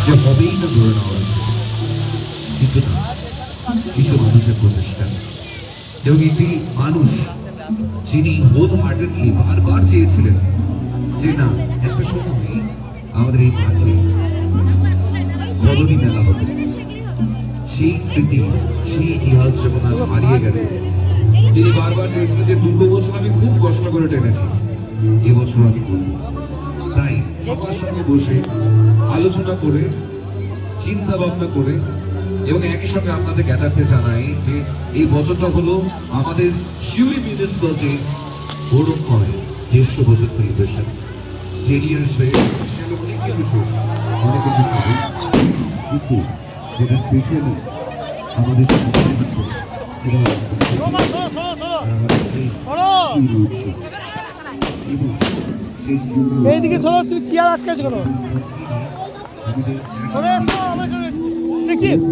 যে হবেই না ধরে নেওয়া হয়েছে, কিন্তু না, কিছু মানুষের প্রচেষ্টা এবং একটি মানুষ যিনি হোল হার্টেডলি বারবার চেয়েছিলেন যে না, একটা সময় আমাদের এই মাঠে কলোনি মেলা হবে, সেই স্মৃতি, সেই ইতিহাস যখন আজ হারিয়ে গেছে, তিনি বারবার চেয়েছিলেন যে 2 বছর আমি খুব কষ্ট করে টেনেছি, এবছর আমি করব। তাই সবার সঙ্গে বসে আলোচনা করে, চিন্তা ভাবনা করে এবং একই সঙ্গে আপনাদের জ্ঞাতার্থে জানাই যে এই বছরটা হলো আমাদের শিউরি মিউনিসিপ্যালিটি গৌরবময় 150 বছর সেলিব্রেশন। 10 ইয়ার্সে অনেক কিছু শেষ, অনেক কিছু শুরু, কিন্তু যেটা স্পেশালি আমাদের এইদিকে চলো, তুই চেয়ার আটকেছ কেন? দেখছিস